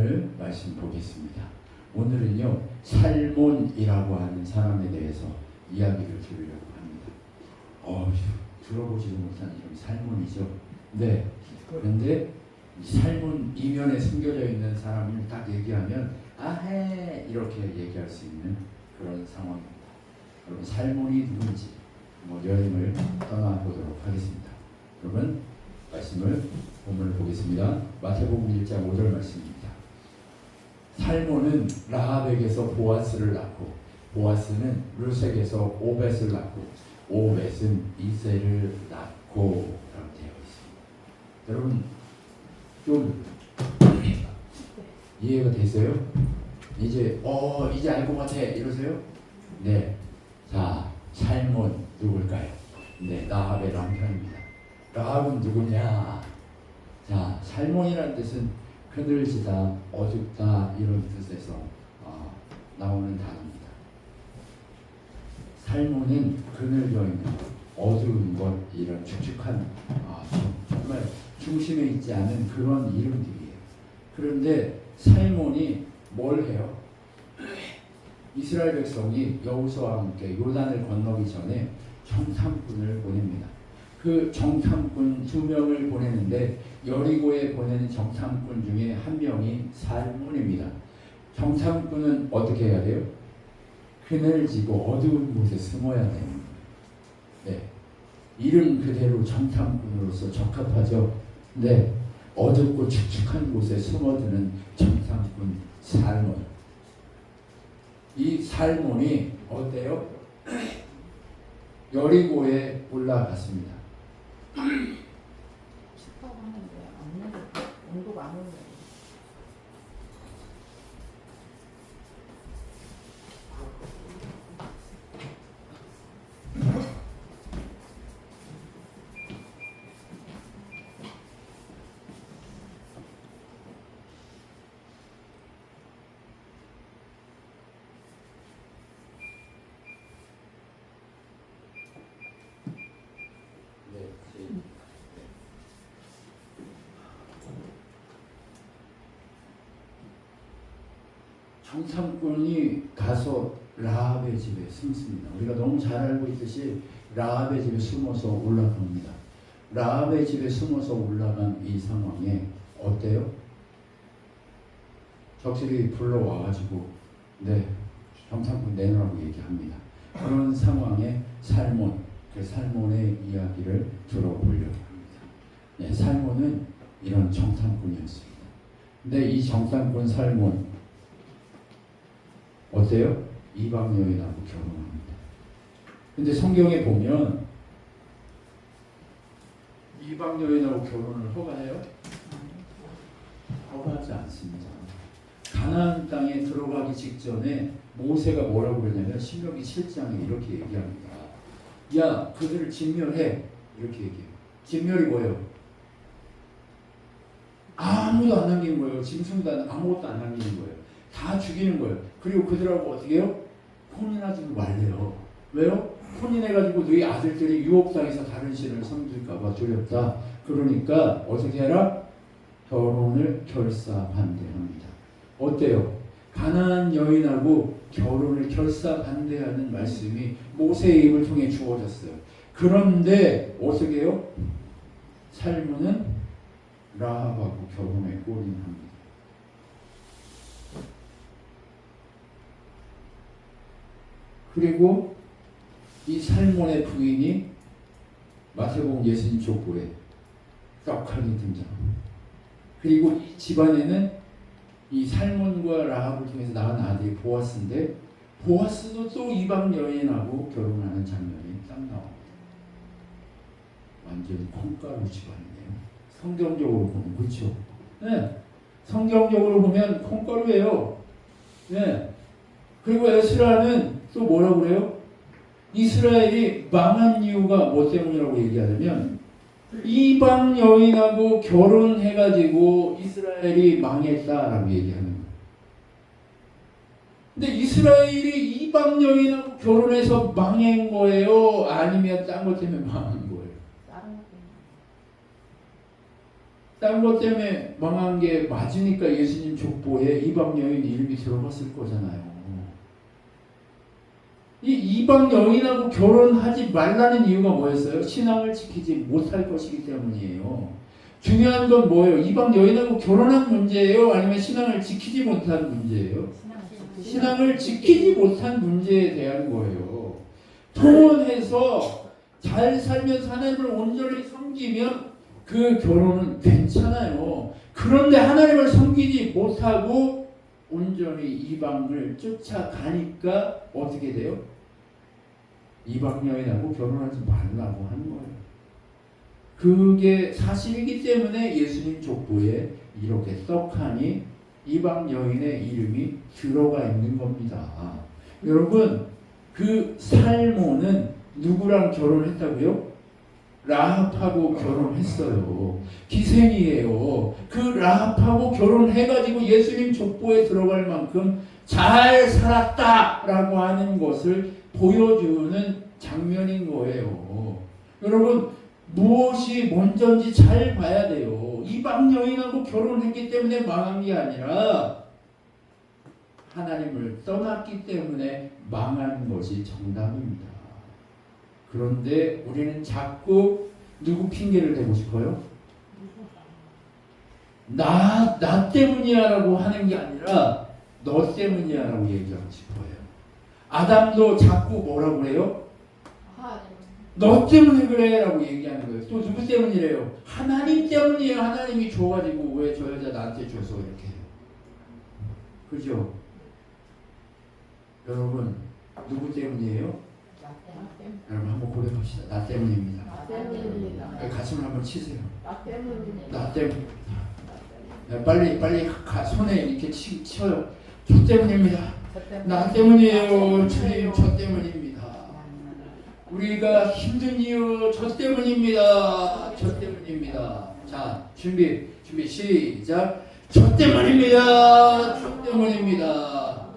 오늘 말씀 보겠습니다. 오늘은요 살몬이라고 하는 사람에 대해서 이야기를 들으려고 합니다. 들어보지도 못한 이름이 살몬이죠. 네. 그런데 살몬 이면에 숨겨져 있는 사람을 딱 얘기하면 아해 이렇게 얘기할 수 있는 그런 상황입니다. 여러분 살몬이 누군지 여행을 떠나보도록 하겠습니다. 여러분 본문을 보겠습니다. 마태복음 1장 5절 말씀입니다. 살몬은 라합에게서 보아스를 낳고 보아스는 르sek에서 오벳을 낳고 오벳은 이새를 낳고 라고 되어 있습니다. 여러분 좀 이해가 되세요? 이제 알 것 같아 이러세요? 네. 자, 살몬 누굴까요? 네, 라합의 남편입니다. 라합은 누구냐? 자, 살몬이라는 뜻은 그늘지다, 어둡다 이런 뜻에서 나오는 단어입니다. 살몬은 그늘져 있는 어두운 것 이런 축축한 정말 중심에 있지 않은 그런 이름들이에요. 그런데 살몬이 뭘 해요? 이스라엘 백성이 여호수아와 함께 요단을 건너기 전에 정탐꾼을 보냅니다. 그 정탐꾼 2명을 보내는데 여리고에 보내는 정탐꾼 중에 한 명이 살몬입니다. 정탐꾼은 어떻게 해야 돼요? 그늘지고 어두운 곳에 숨어야 됩니다. 네. 이름 그대로 정탐꾼으로서 적합하죠. 네. 어둡고 축축한 곳에 숨어드는 정탐꾼 살몬. 이 살몬이 어때요? 여리고에 올라갔습니다. 춥다고 하는데 안 내려. 온도가 안 올라요. 정탐꾼이 가서 라합의 집에 숨습니다. 우리가 너무 잘 알고 있듯이 라합의 집에 숨어서 올라갑니다. 라합의 집에 숨어서 올라간 이 상황에 어때요? 적실히 불러와가지고 정탐꾼 내놓으라고 얘기합니다. 그런 상황에 살몬, 그 살몬의 이야기를 들어보려고 합니다. 네, 살몬은 이런 정탐꾼이었습니다. 근데 이 정탐꾼 살몬 어때요? 이방 여인하고 결혼합니다. 근데 성경에 보면 이방 여인하고 결혼을 허가해요? 허가하지 않습니다. 가나안 땅에 들어가기 직전에 모세가 뭐라고 그러냐면 신명기 7장에 이렇게 얘기합니다. 야, 그들을 진멸해. 이렇게 얘기해요. 진멸이 뭐예요? 아무도 안 남기는 거예요. 짐승도 아무것도 안 남기는 거예요. 다 죽이는 거예요. 그리고 그들하고 어떻게 해요? 혼인하지 말래요. 왜요? 혼인해가지고 너희 아들들이 유혹당해서 다른 신을 섬길까봐 두렵다. 그러니까 어떻게 해라? 결혼을 결사반대합니다. 어때요? 가나안 여인하고 결혼을 결사반대하는 말씀이 모세의 입을 통해 주어졌어요. 그런데 어떻게 해요? 살몬은 라합하고 결혼에 골인합니다. 그리고 이 살몬의 부인이 마태복음 예수님 족보에 떡하니 등장합니다. 그리고 이 집안에는 이 살몬과 라합을 통해서 낳은 아들이 보아스인데 보아스도 또 이방 여인하고 결혼하는 장면이 딱 나옵니다. 완전히 콩가루 집안이네요. 성경적으로 보면 그렇죠? 네. 성경적으로 보면 콩가루예요. 네. 그리고 에스라는 또 뭐라고 그래요? 이스라엘이 망한 이유가 뭐 때문이라고 얘기하냐면 이방 여인하고 결혼해가지고 이스라엘이 망했다라고 얘기하는 거예요. 근데 이스라엘이 이방 여인하고 결혼해서 망한 거예요? 아니면 딴 것 때문에 망한 거예요? 다른 것 딴 것 때문에 망한 게 맞으니까 예수님 족보에 이방 여인 이름이 들어갔을 거잖아요. 이 이방 여인하고 결혼하지 말라는 이유가 뭐였어요? 신앙을 지키지 못할 것이기 때문이에요. 중요한 건 뭐예요? 이방 여인하고 결혼한 문제예요? 아니면 신앙을 지키지 못한 문제예요? 신앙을 지키지 못한 문제에 대한 거예요. 통혼해서 잘 살면서 하나님을 온전히 섬기면 그 결혼은 괜찮아요. 그런데 하나님을 섬기지 못하고 온전히 이방을 쫓아가니까 어떻게 돼요? 이방 여인하고 결혼하지 말라고 하는 거예요. 그게 사실이기 때문에 예수님 족보에 이렇게 떡하니 이방 여인의 이름이 들어가 있는 겁니다. 여러분, 그 살모는 누구랑 결혼했다고요? 라합하고 결혼했어요. 기생이에요. 그 라합하고 결혼해가지고 예수님 족보에 들어갈 만큼 잘 살았다라고 하는 것을 보여주는 장면인 거예요. 여러분, 무엇이 먼저인지 잘 봐야 돼요. 이방 여인하고 결혼했기 때문에 망한 게 아니라 하나님을 떠났기 때문에 망한 것이 정답입니다. 그런데 우리는 자꾸 누구 핑계를 대고 싶어요? 나 때문이야 라고 하는 게 아니라 너 때문이야 라고 얘기하고 싶어요. 아담도 자꾸 뭐라고 그래요? 너 때문에 그래 라고 얘기하는 거예요. 또 누구 때문이래요? 하나님 때문이에요. 하나님이 줘가지고 왜 저 여자 나한테 줘서 이렇게 해요. 그죠? 여러분, 누구 때문이에요? 여러분 한번 고백합시다. 나 때문입니다. 가슴을 한번 치세요. 나 때문입니다. 빨리 손에 이렇게 치워요. 저 때문입니다. 나 때문이에요. 주님, 저 때문입니다. 우리가 힘든 이유 저 때문입니다. 저 때문입니다. 자, 준비 시작. 저 때문입니다. 저 때문입니다.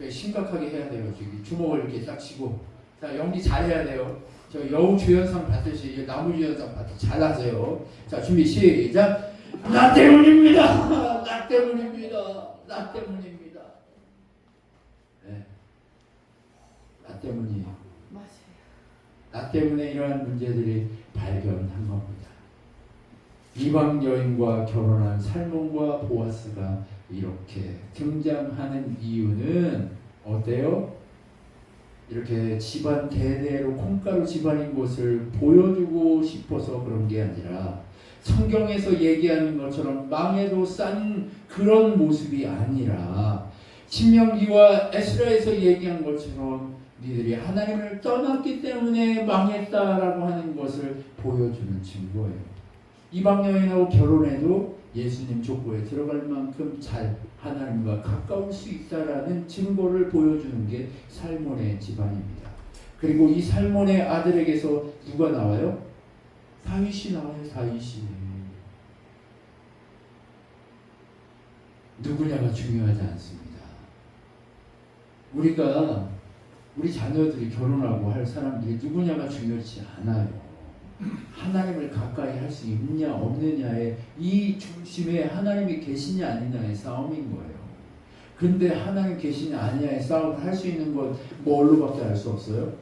심각하게 해야 돼요. 주먹을 이렇게 딱 치고. 자, 연기 잘해야 돼요. 저 여우 주연상 받듯이 나무 주연상 받듯이 잘하세요. 자, 준비 시작. 나 때문입니다. 나 때문입니다. 나 때문입니다. 네. 나 때문이에요. 맞아요. 나 때문에 이러한 문제들이 발견한 겁니다. 이방 여인과 결혼한 살몬과 보아스가 이렇게 등장하는 이유는 어때요? 이렇게 집안 대대로 콩가루 집안인 것을 보여주고 싶어서 그런 게 아니라 성경에서 얘기하는 것처럼 망해도 싼 그런 모습이 아니라 신명기와 에스라에서 얘기한 것처럼 니들이 하나님을 떠났기 때문에 망했다라고 하는 것을 보여주는 증거예요. 이방 여인하고 결혼해도 예수님 족보에 들어갈 만큼 잘 하나님과 가까울 수 있다라는 증거를 보여주는 게 살몬의 집안입니다. 그리고 이 살몬의 아들에게서 누가 나와요? 다윗이 나와요. 다윗이. 누구냐가 중요하지 않습니다. 우리 자녀들이 결혼하고 할 사람들이 누구냐가 중요하지 않아요. 하나님을 가까이 할 수 있느냐 없느냐의 이 중심에 하나님이 계시냐 아니냐의 싸움인 거예요. 근데 하나님 계시냐 아니냐의 싸움을 할 수 있는 건 뭘로밖에 알 수 없어요?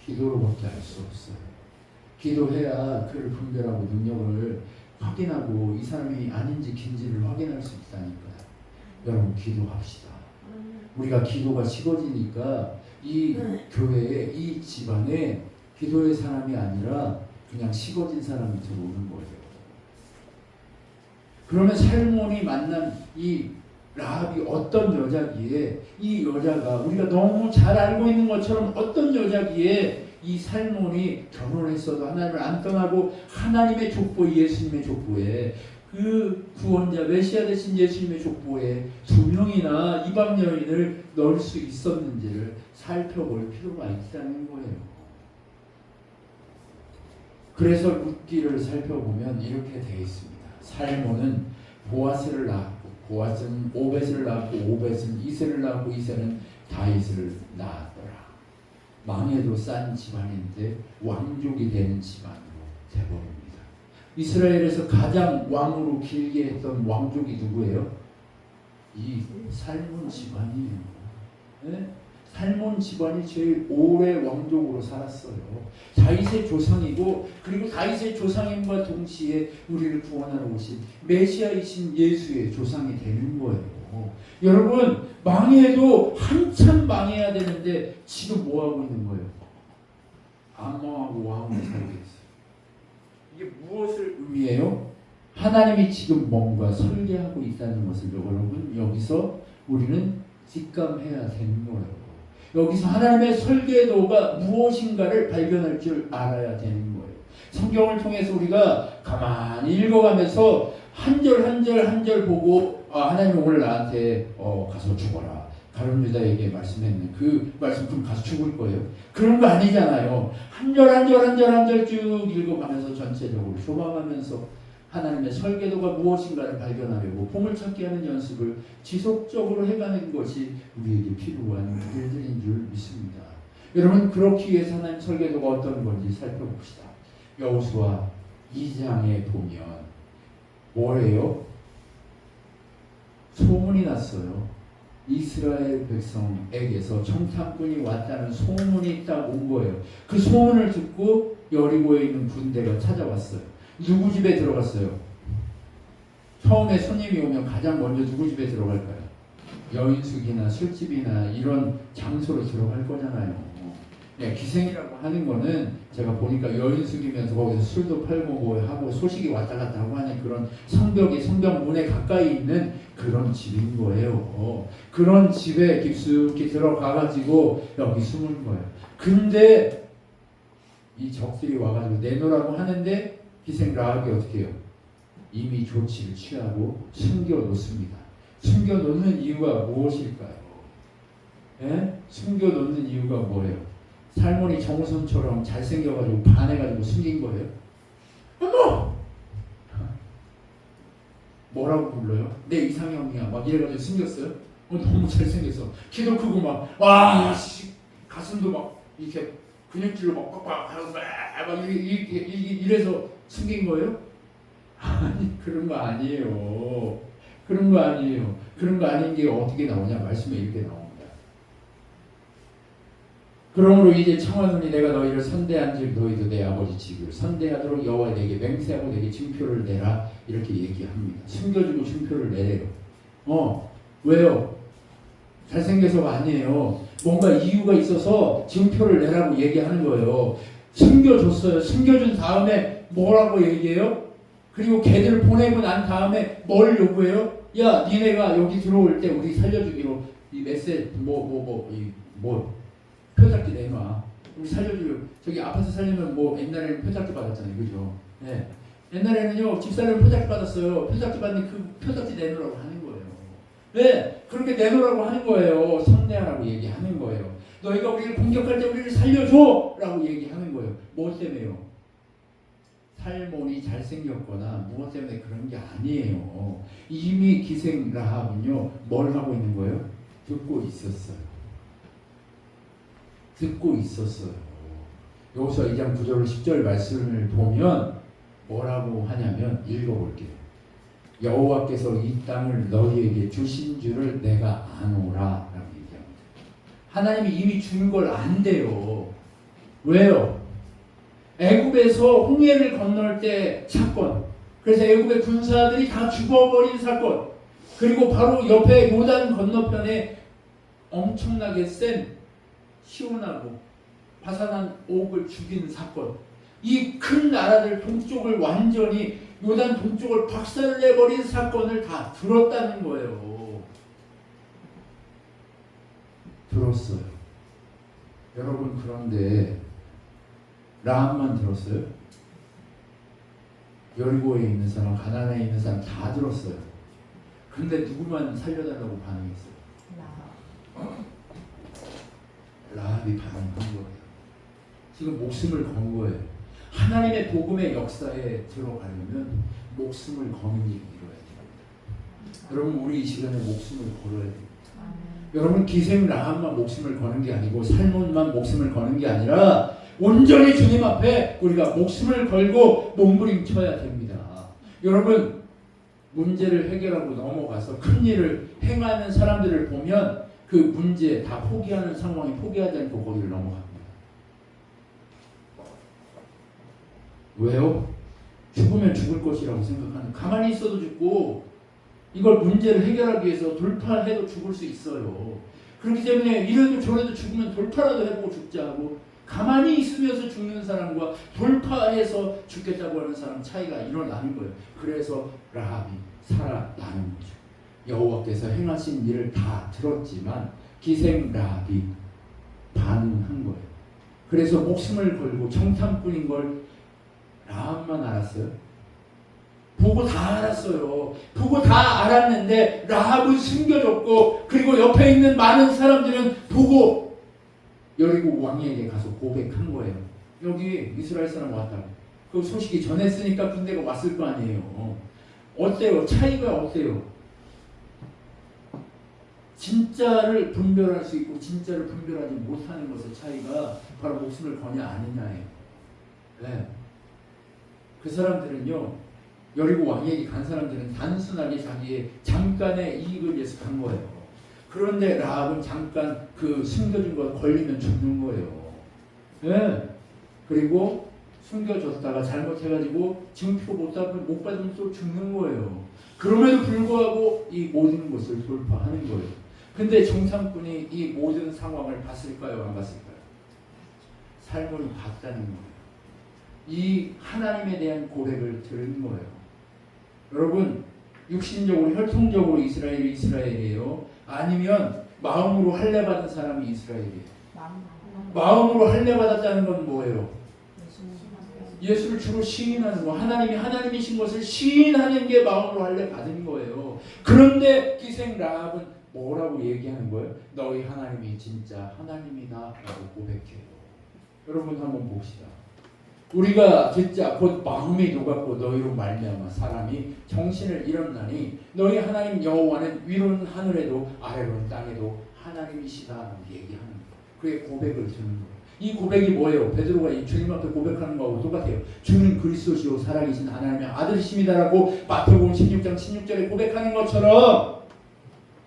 기도로밖에 알 수 없어요. 기도해야 그를 분별하고 능력을 확인하고 이 사람이 아닌지 긴지를 확인할 수 있다니까요. 여러분, 기도합시다. 우리가 기도가 식어지니까 이 교회에, 이 집안에 기도의 사람이 아니라 그냥 식어진 사람이 들어오는 거예요. 그러면 살몬이 만난 이 라합이 어떤 여자기에, 이 여자가 우리가 너무 잘 알고 있는 것처럼 어떤 여자기에 이 살몬이 결혼했어도 하나님을 안 떠나고 하나님의 족보, 예수님의 족보에, 그 구원자 메시아 되신 예수님의 족보에 두 명이나 이방 여인을 넣을 수 있었는지를 살펴볼 필요가 있다는 거예요. 그래서 룻기를 살펴보면 이렇게 되어 있습니다. 살몬은 보아스를 낳았고, 보아스는 오벳을 낳았고, 오벳은 이새를 낳았고, 이새는 다윗을 낳았더라. 망해도 싼 집안인데 왕족이 되는 집안으로 돼버립니다. 이스라엘에서 가장 왕으로 길게 했던 왕족이 누구예요? 이 살몬 집안이에요. 네? 살몬 집안이 제일 오래 왕족으로 살았어요. 다윗의 조상이고, 그리고 다윗의 조상임과 동시에 우리를 구원하러 오신 메시아이신 예수의 조상이 되는 거예요. 여러분, 망해도 한참 망해야 되는데 지금 뭐 하고 있는 거예요? 안 망하고 왕으로 살고 있어요. 이게 무엇을 의미해요? 하나님이 지금 뭔가 설계하고 있다는 것을 여러분 여기서 우리는 직감해야 되는 거예요. 여기서 하나님의 설계도가 무엇인가를 발견할 줄 알아야 되는 거예요. 성경을 통해서 우리가 가만히 읽어가면서 한 절 한 절 한 절 보고 하나님이 오늘 나한테 가서 죽어라. 가룟 유다에게 말씀했는 그 말씀 좀 가서 죽을 거예요. 그런 거 아니잖아요. 한 절 한 절 한 절 한 절 쭉 읽어가면서 전체적으로 조망하면서 하나님의 설계도가 무엇인가를 발견하려고 보물찾기 하는 연습을 지속적으로 해가는 것이 우리에게 필요한 일들인 줄 믿습니다. 여러분, 그렇기 위해서 하나님 설계도가 어떤 건지 살펴봅시다. 여호수아 2장에 보면 뭐예요? 소문이 났어요. 이스라엘 백성에게서 청탄꾼이 왔다는 소문이 딱 온 거예요. 그 소문을 듣고 여리고에 있는 군대가 찾아왔어요. 누구 집에 들어갔어요? 처음에 손님이 오면 가장 먼저 누구 집에 들어갈까요? 여인숙이나 술집이나 이런 장소로 들어갈 거잖아요. 네, 기생이라고 하는 거는 제가 보니까 여인숙이면서 거기서 술도 팔고 뭐 하고 소식이 왔다 갔다 하고 하는 그런 성벽 문에 가까이 있는 그런 집인 거예요. 그런 집에 깊숙이 들어가가지고 여기 숨은 거예요. 근데 이 적들이 와가지고 내놓으라고 하는데 기생 라합이 어떻게 해요? 이미 조치를 취하고 숨겨놓습니다. 숨겨놓는 이유가 무엇일까요? 예? 숨겨놓는 이유가 뭐예요? 살몬이 정우성처럼 잘생겨가지고 반해가지고 숨긴 거예요? 어머! 뭐라고 불러요? 내 이상형이야 막 이래가지고 숨겼어요? 너무 잘생겼어. 키도 크고 막 와 씨, 가슴도 막 이렇게 근육질로 막 꽉꽉 하고 막 이래서 숨긴 거예요? 아니, 그런 거 아니에요. 그런 거 아니에요. 그런 거 아닌 게 어떻게 나오냐? 말씀에 이렇게 나옵니다. 그러므로 이제 청하노니 내가 너희를 선대한즉 너희도 내 아버지 집을 선대하도록 여호와 내게 맹세하고 내게 증표를 내라. 이렇게 얘기합니다. 숨겨주고 증표를 내래요. 왜요? 잘생겨서가 아니에요. 뭔가 이유가 있어서 증표를 내라고 얘기하는 거예요. 숨겨줬어요. 숨겨준 다음에 뭐라고 얘기해요? 그리고 걔들을 보내고 난 다음에 뭘 요구해요? 야, 니네가 여기 들어올 때 우리 살려주기로 이 메시지 표적지 내놔. 우리 살려주기로. 저기 아파트 살려면 뭐 옛날에는 표적지 받았잖아요, 그죠? 네. 옛날에는요 집사람 표적지 받았어요. 표적지 받는 그 표적지 내놓으라고 하는 거예요. 네, 그렇게 내놓으라고 하는 거예요. 선대하라고 얘기하는 거예요. 너희가 우리를 공격할 때 우리를 살려줘라고 얘기하는 거예요. 뭐 때문에요? 살몬이 잘생겼거나 무엇 때문에 그런 게 아니에요. 이미 기생 라합은요 뭘 하고 있는 거예요? 듣고 있었어요. 듣고 있었어요. 여호수아 2장 9절 10절 말씀을 보면 뭐라고 하냐면 읽어볼게요. 여호와께서 이 땅을 너희에게 주신 줄을 내가 아노라 라고 얘기합니다. 하나님이 이미 준 걸 안대요. 왜요? 애굽에서 홍해를 건널 때 사건, 그래서 애굽의 군사들이 다 죽어버린 사건, 그리고 바로 옆에 요단 건너편에 엄청나게 센 시온하고 바산한 옥을 죽인 사건, 이 큰 나라들 동쪽을 완전히 요단 동쪽을 박살내버린 사건을 다 들었다는 거예요. 들었어요. 여러분, 그런데 라합만 들었어요? 여리고에 있는 사람, 가나안에 있는 사람 다 들었어요. 근데 누구만 살려달라고 반응했어요? 라합이 반응한 거예요. 지금 목숨을 건 거예요. 하나님의 복음의 역사에 들어가려면 목숨을 거는 일을 이뤄야 됩니다. 여러분, 우리 이 시간에 목숨을 걸어야 됩니다. 여러분, 기생 라합만 목숨을 거는 게 아니고 살몬만 목숨을 거는 게 아니라 온전히 주님 앞에 우리가 목숨을 걸고 몸부림쳐야 됩니다. 여러분, 문제를 해결하고 넘어가서 큰 일을 행하는 사람들을 보면 그 문제 다 포기하는 상황이 포기하지 않고 거기를 넘어갑니다. 왜요? 죽으면 죽을 것이라고 생각하는, 가만히 있어도 죽고 이걸 문제를 해결하기 위해서 돌파해도 죽을 수 있어요. 그렇기 때문에 이래도 저래도 죽으면 돌파라도 해보고 죽자 하고, 가만히 있으면서 죽는 사람과 돌파해서 죽겠다고 하는 사람 차이가 일어나는 거예요. 그래서 라합이 살아나는 거죠. 여호와께서 행하신 일을 다 들었지만 기생 라합이 반응한 거예요. 그래서 목숨을 걸고 정탐꾼인 걸 라합만 알았어요. 보고 다 알았어요. 보고 다 알았는데 라합은 숨겨줬고, 그리고 옆에 있는 많은 사람들은 보고 여리고 왕에게 가서 고백한 거예요. 여기 이스라엘 사람 왔다고. 그 소식이 전했으니까 군대가 왔을 거 아니에요. 어때요? 차이가 어때요? 진짜를 분별할 수 있고 진짜를 분별하지 못하는 것의 차이가 바로 목숨을 거냐 아니냐예요. 네. 그 사람들은요, 여리고 왕에게 간 사람들은 단순하게 자기의 잠깐의 이익을 위해서 간 거예요. 그런데 라합은 잠깐 그 숨겨준 거 걸리면 죽는 거예요. 네. 그리고 숨겨줬다가 잘못해가지고 증표 못 받으면 또 죽는 거예요. 그럼에도 불구하고 이 모든 것을 돌파하는 거예요. 근데 정탐꾼이 이 모든 상황을 봤을까요? 안 봤을까요? 살몬이 봤다는 거예요. 이 하나님에 대한 고백을 들은 거예요. 여러분, 육신적으로 혈통적으로 이스라엘이 이스라엘이에요? 아니면 마음으로 할례 받은 사람이 이스라엘이에요? 마음으로 할례 받았다는 건 뭐예요? 예수를 주로 시인하는 거, 하나님이 하나님이신 것을 시인하는 게 마음으로 할례 받은 거예요. 그런데 기생 라합은 뭐라고 얘기하는 거예요? 너희 하나님이 진짜 하나님이다 라고 고백해요. 여러분 한번 봅시다. 우리가 듣자 곧 마음이 녹았고 너희로 말미암아 사람이 정신을 잃었나니 너희 하나님 여호와는 위로는 하늘에도 아래로는 땅에도 하나님이시다라고 얘기하는 거예요. 그의 고백을 듣는 거예요. 이 고백이 뭐예요? 베드로가 이 주님 앞에 고백하는 거하고 똑같아요. 주는 그리스도시요 살아계신 하나님의 아들이십니다라고 마태복음 16장 16절에 고백하는 것처럼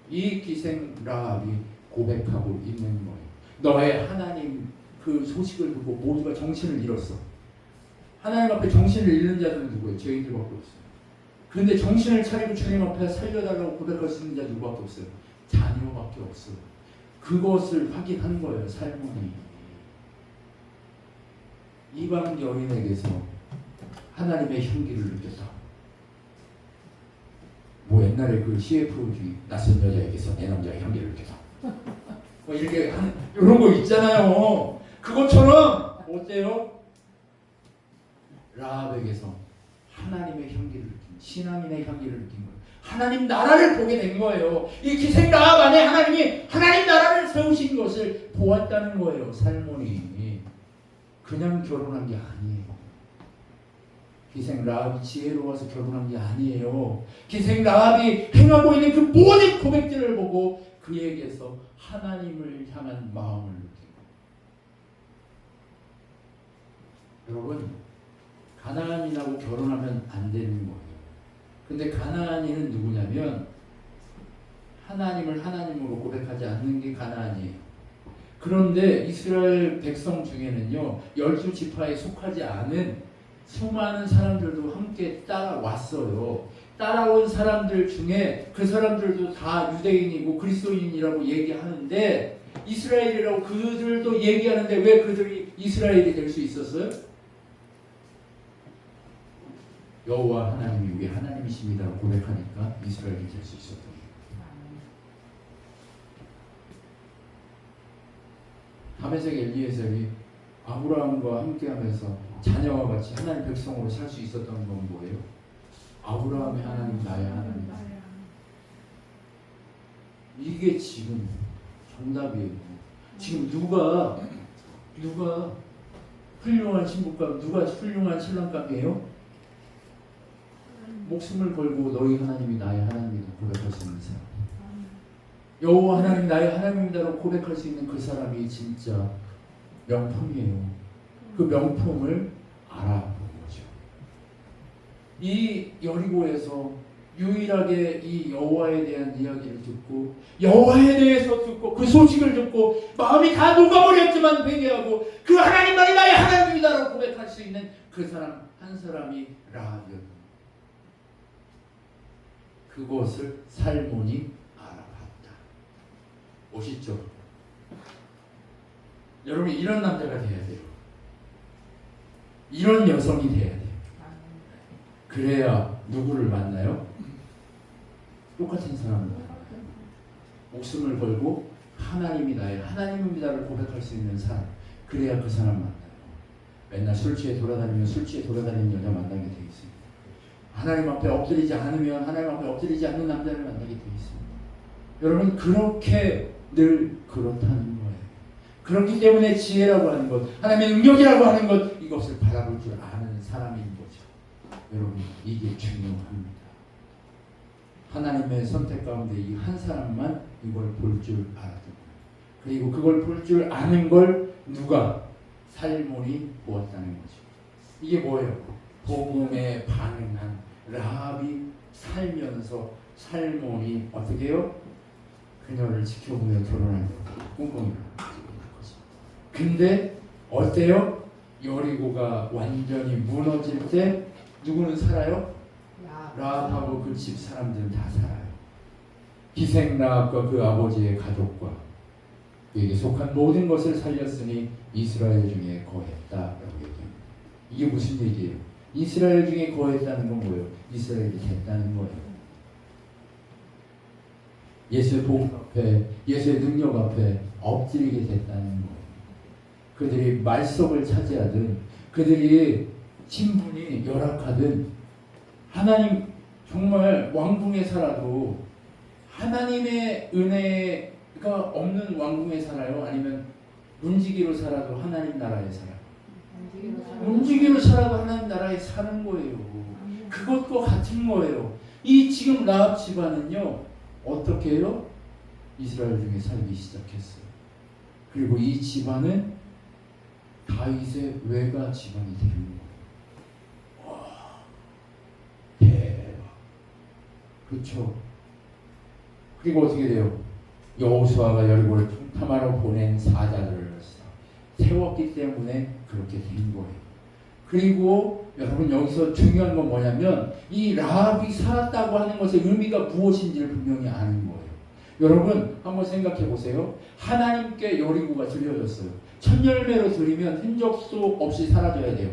이 기생 라합이 고백하고 있는 거예요. 너의 하나님 그 소식을 듣고 모두가 정신을 잃었어. 하나님 앞에 정신을 잃는 자들은 누구예요? 죄인들밖에 없어요. 그런데 정신을 차리고 주님 앞에 살려달라고 고백할 수 있는 자 누구밖에 없어요? 자녀밖에 없어요. 그것을 확인한 거예요. 살몬이. 이방 여인에게서 하나님의 향기를 느꼈다. 뭐 옛날에 그 CF주의 낯선 여자에게서 내 남자의 향기를 느꼈다. 뭐 이렇게 하는 이런 거 있잖아요. 그것처럼 어때요? 라합에게서 하나님의 향기를 느낀, 신앙인의 향기를 느낀 거예요. 하나님 나라를 보게 된 거예요. 이 기생 라합 안에 하나님이 하나님 나라를 세우신 것을 보았다는 거예요. 살몬이 그냥 결혼한 게 아니에요. 기생 라합이 지혜로워서 결혼한 게 아니에요. 기생 라합이 행하고 있는 그 모든 고백들을 보고 그에게서 하나님을 향한 마음을 느끼고. 여러분, 가나안인하고 결혼하면 안 되는 거예요. 근데 가나안인은 누구냐면 하나님을 하나님으로 고백하지 않는 게 가나안이에요. 그런데 이스라엘 백성 중에는요, 12지파에 속하지 않은 수많은 사람들도 함께 따라왔어요. 따라온 사람들 중에 그 사람들도 다 유대인이고 그리스도인이라고 얘기하는데, 이스라엘이라고 그들도 얘기하는데 왜 그들이 이스라엘이 될 수 있었어요? 여호와 하나님이 우리 하나님이십니다라고 고백하니까 이스라엘이 될 수 있었던 거예요. 다메섹 엘리에셀이 아브라함과 함께하면서 자녀와 같이 하나님 백성으로 살 수 있었던 건 뭐예요? 아브라함의 하나님, 나의 하나님. 이게 지금 정답이에요. 지금 누가 훌륭한 신부감, 누가 훌륭한 신랑감이에요? 목숨을 걸고 너희 하나님이 나의 하나님이다 고백할 수 있는 사람. 여호와 하나님 나의 하나님이다라고 고백할 수 있는 그 사람이 진짜 명품이에요. 그 명품을 알아본 거죠. 이 여리고에서 유일하게 이 여호와에 대한 이야기를 듣고 여호와에 대해서 듣고 그 소식을 듣고 마음이 다 녹아버렸지만 회개하고 그 하나님만이 나의 하나님이다라고 고백할 수 있는 그 사람 한 사람이 라합이었다. 그것을 살몬이 알아봤다. 멋있죠? 여러분 이런 남자가 돼야 돼요. 이런 여성이 돼야 돼요. 그래야 누구를 만나요? 똑같은 사람을 만나요. 목숨을 걸고 하나님이 나의 하나님입니다를 고백할 수 있는 사람. 그래야 그 사람 만나요. 맨날 술 취해 돌아다니면 술 취해 돌아다니는 여자 만나게 돼 있습니다. 하나님 앞에 엎드리지 않으면 하나님 앞에 엎드리지 않는 남자를 만나게 돼 있습니다. 여러분 그렇게 늘 그렇다는 거예요. 그렇기 때문에 지혜라고 하는 것, 하나님의 능력이라고 하는 것, 이것을 바라볼 줄 아는 사람인 거죠. 여러분 이게 중요합니다. 하나님의 선택 가운데 이 한 사람만 이걸 볼 줄 알았던 거예요. 그리고 그걸 볼 줄 아는 걸 누가? 살몬이 보았다는 거죠. 이게 뭐예요? 복음에 반응한 라합이 살면서 살몬이 어떻게 해요? 그녀를 지켜보며 결혼하려고 꿍꿍이라는 거죠. 근데 어때요? 여리고가 완전히 무너질 때 누구는 살아요? 라합하고 그 집 사람들은 다 살아요. 희생 라합과 그 아버지의 가족과 그에게 속한 모든 것을 살렸으니 이스라엘 중에 거했다라고 얘기합니다. 이게 무슨 얘기예요? 이스라엘 중에 거했다는 건 뭐예요? 이스라엘이 됐다는 거예요. 예수의 복음 앞에, 예수의 능력 앞에 엎드리게 됐다는 거예요. 그들이 말석을 차지하든 그들이 신분이 열악하든 하나님 정말 왕궁에 살아도 하나님의 은혜가 없는 왕궁에 살아요? 아니면 문지기로 살아도 하나님 나라에 살아요? 문지기로 살아도 하나님 나라에 사는 거예요. 그것과 같은 거예요. 이 지금 라합 집안은요 어떻게 해요? 이스라엘 중에 살기 시작했어요. 그리고 이 집안은 다윗의 외가 집안이 되는 거예요. 와, 대박. 그렇죠? 그리고 어떻게 돼요? 여호수아가 여리고를 통탐하러 보낸 사자들을 세웠기 때문에 그렇게 된 거예요. 그리고 여러분 여기서 중요한 건 뭐냐면 이 라합이 살았다고 하는 것의 의미가 무엇인지를 분명히 아는 거예요. 여러분 한번 생각해 보세요. 하나님께 여리고가 드려졌어요. 첫 열매로 드리면 흔적도 없이 사라져야 돼요.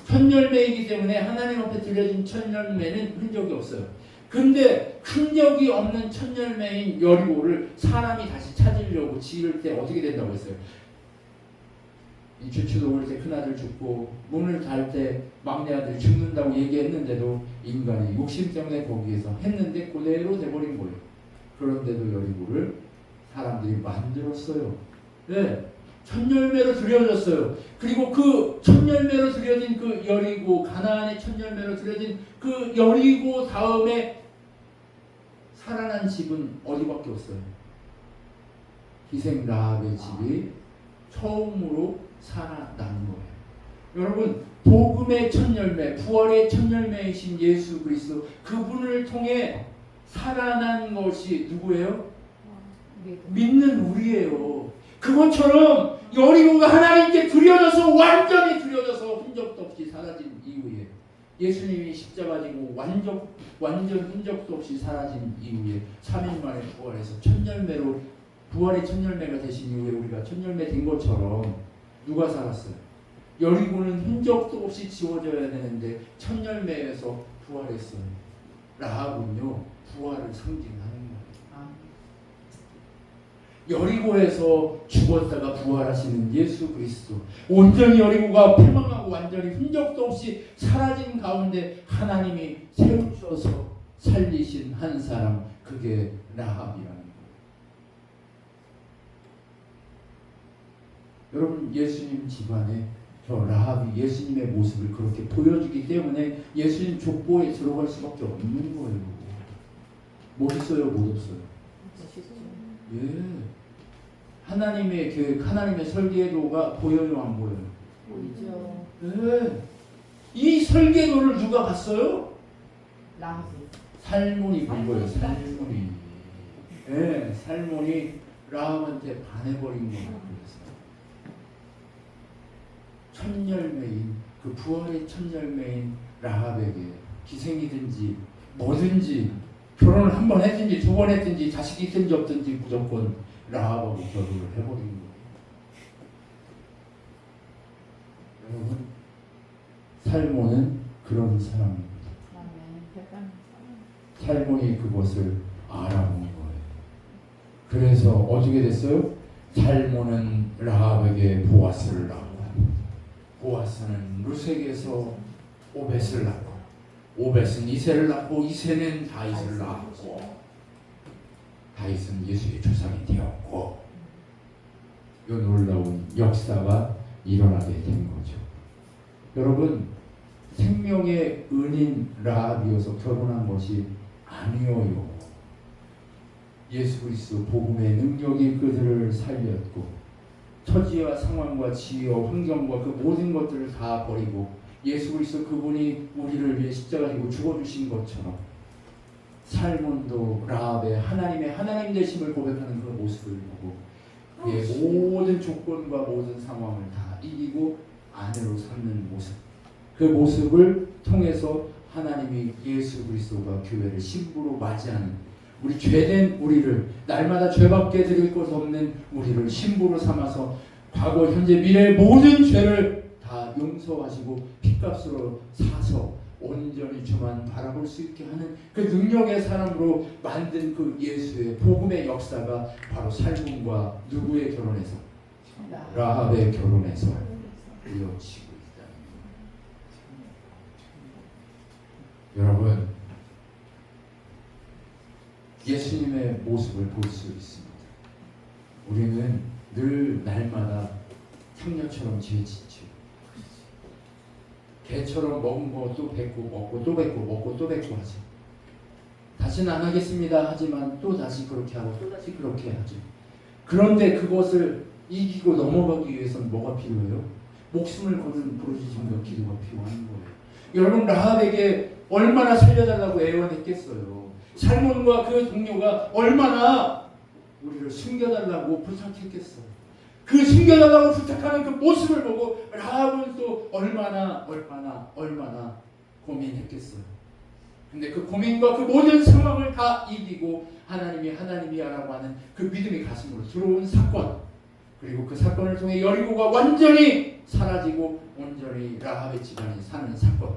첫 열매이기 때문에 하나님 앞에 드려진 첫 열매는 흔적이 없어요. 근데 흔적이 없는 첫 열매인 여리고를 사람이 다시 찾으려고 지을 때 어떻게 된다고 했어요? 이 주추도 올 때 큰아들 죽고 문을 달 때 막내 아들 죽는다고 얘기했는데도 인간이 욕심 때문에 거기에서 했는데 그대로 돼버린 거예요. 그런데도 여리고를 사람들이 만들었어요. 네, 첫 열매로 드려졌어요. 그리고 그 첫 열매로 드려진 그 여리고, 가나안의 첫 열매로 드려진 그 여리고 다음에 살아난 집은 어디밖에 없어요? 희생 라합의 집이 처음으로 살아난 거예요. 여러분 복음의 첫 열매, 부활의 첫 열매이신 예수 그리스도, 그분을 통해 살아난 것이 누구예요? 믿는 우리예요. 그것처럼 여리고가 하나님께 드려져서 완전히 드려져서 흔적도 없이 사라진 이후에 예수님이 십자가 지고 완전 흔적도 없이 사라진 이후에 3일 만에 부활해서 첫 열매로, 부활의 첫 열매가 되신 이후에 우리가 첫 열매 된 것처럼 누가 살았어요? 여리고는 흔적도 없이 지워져야 되는데 첫 열매에서 부활했어요. 라합은요 부활을 상징하는 거예요. 여리고에서 죽었다가 부활하시는 예수 그리스도, 온전히 여리고가 패망하고 완전히 흔적도 없이 사라진 가운데 하나님이 세우셔서 살리신 한 사람, 그게 라합이라는 거예요. 여러분 예수님 집안에 저 라합이 예수님의 모습을 그렇게 보여주기 때문에 예수님 족보에 들어갈 수밖에 없는 거예요. 멋있어요, 못 없어요? 예. 하나님의 설계도가 보여요, 안 보여요? 보이죠. 네. 이 설계도를 누가 봤어요? 라지. 살몬이 본 거예요. 살몬이. 네, 살몬이 라합한테 반해버린 거예요. 그래서 첫 열매인 그 부활의 첫 열매인 라합에게 기생이든지 뭐든지 결혼을 한 번 했든지 두 번 했든지 자식이 있든지 없든지 무조건 라합하고 결혼을 해버린 거예요. 여러분, 살몬은 그런 사람입니다. 살몬이 그것을 알아본 거예요. 그래서 어떻게 됐어요? 살몬은 라합에게 보아스를 낳고, 보아스는 루색에서 오벳을 낳고, 오벳은 이새를 낳고, 이새는 다윗을 낳았고, 다윗은 예수의 조상이 되었고, 이 놀라운 역사가 일어나게 된 거죠. 여러분, 생명의 은인 라합이어서 결혼한 것이 아니어요. 예수 그리스도 복음의 능력이 그들을 살렸고, 처지와 상황과 지혜와 환경과 그 모든 것들을 다 버리고 예수 그리스도 그분이 우리를 위해 십자가 지고 죽어주신 것처럼 살몬도 라합의 하나님의 하나님 되심을 고백하는 그 모습을 보고 그의 모든 조건과 모든 상황을 다 이기고 아내로 삼는 모습, 그 모습을 통해서 하나님이 예수 그리스도가 교회를 신부로 맞이하는, 우리 죄된 우리를, 날마다 죄밖에 드릴 것 없는 우리를 신부로 삼아서 과거 현재 미래의 모든 죄를 다 용서하시고 핏값으로 사서 온전히 주만 바라볼 수 있게 하는 그 능력의 사람으로 만든 그 예수의 복음의 역사가 바로 살몬과 누구의 결혼에서? 라합의 결혼에서 이어지고 있다. 여러분, 예수님의 모습을 볼 수 있습니다. 우리는 늘 날마다 창녀처럼 죄 짓죠. 개처럼 먹은 거 또 뱉고 먹고 또 뱉고 먹고 또 뱉고 하죠. 다시는 안 하겠습니다 하지만 또 다시 그렇게 하고 또 다시 그렇게 하죠. 그런데 그것을 이기고 넘어가기 위해서는 뭐가 필요해요? 목숨을 거는 부르짖음과 기도가 필요한 거예요. 여러분, 라합에게 얼마나 살려달라고 애원했겠어요. 살몬과 그 동료가 얼마나 우리를 숨겨달라고 부탁했겠어요. 그 숨겨달라고 부탁하는 그 모습을 보고 라합은 또 얼마나 고민했겠어요. 근데 그 고민과 그 모든 상황을 다 이기고 하나님이야라고 하는 그 믿음이 가슴으로 들어온 사건, 그리고 그 사건을 통해 여리고가 완전히 사라지고 온전히 라합의 집안이 사는 사건,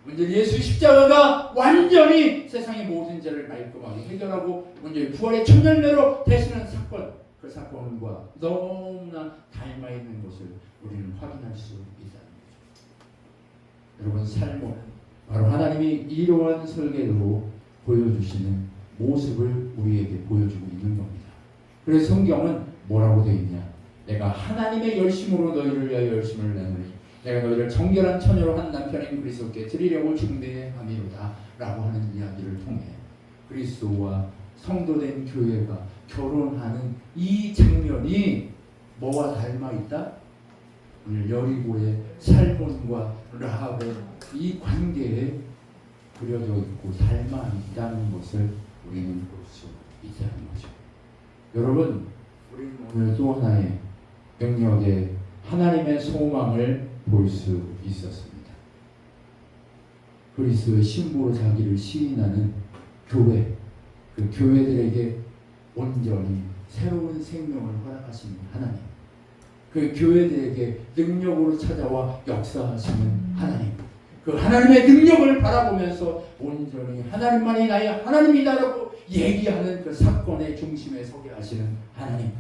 온전히 예수 십자가가 완전히 세상의 모든 죄를 말끔하게 해결하고 온전히 부활의 첫 열매로 되시는 사건, 그 사건과 너무나 닮아있는 것을 우리는 확인할 수 있다는 거죠. 여러분, 살몬은 바로 하나님이 이러한 설계도로 보여주시는 모습을 우리에게 보여주고 있는 겁니다. 그래서 성경은 뭐라고 되어 있냐? 내가 하나님의 열심으로 너희를 위하여 열심을 내노니 내가 너희를 정결한 처녀로 한 남편인 그리스도께 드리려고 중대함이로다 라고 하는 이야기를 통해 그리스도와 성도된 교회가 결혼하는 이 장면이 뭐와 닮아있다? 오늘 여리고의 살몬과 라합의 이 관계에 그려져 있고 닮아있다는 것을 우리는 볼 수 있다는 거죠. 여러분, 우리는 오늘 또 하나의 영역의 하나님의 소망을 볼 수 있었습니다. 그리스도의 신부로 자기를 시인하는 교회, 그 교회들에게 온전히 새로운 생명을 허락하시는 하나님, 그 교회들에게 능력으로 찾아와 역사하시는 하나님, 그 하나님의 능력을 바라보면서 온전히 하나님만이 나의 하나님이다라고 얘기하는 그 사건의 중심에 서게 하시는 하나님,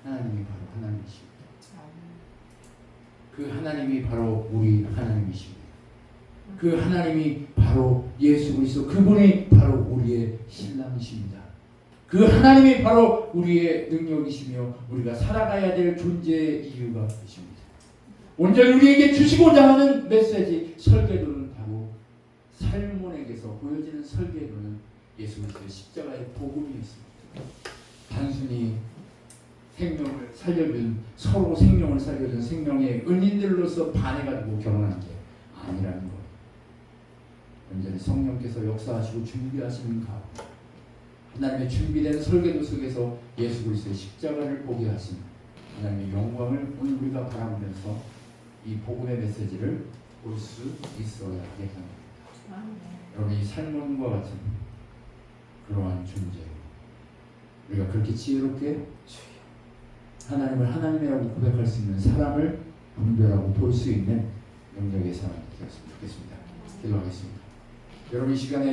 하나님이 바로 하나님이십니다. 그 하나님이 바로 우리 하나님이십니다. 그 하나님이 바로 예수 그리스도, 그분이 바로 우리의 신랑이십니다. 그 하나님이 바로 우리의 능력이시며 우리가 살아가야 될 존재의 이유가 되십니다. 온전히 우리에게 주시고자 하는 메시지, 설계도는 바로 살몬에게서 보여지는 설계도는 예수 그리스도의 십자가의 복음이었습니다. 단순히 생명을 살려준, 서로 생명을 살려준 생명의 은인들로서 반해가지고 결혼한 게 아니라는 거예요. 완전히 성령께서 역사하시고 준비하시는 가운데 하나님의 준비된 설계도 속에서 예수 그리스도의 십자가를 보게 하신 하나님의 영광을 오늘 우리가 바라보면서 이 복음의 메시지를 볼 수 있어야 합니다. 여러분이 살몬과 같은 그러한 존재, 우리가 그렇게 지혜롭게 하나님을 하나님이라고 고백할 수 있는 사람을 분별하고 볼 수 있는 능력의 사람이 되었으면 좋겠습니다. 기도하겠습니다. 여러분 이 시간에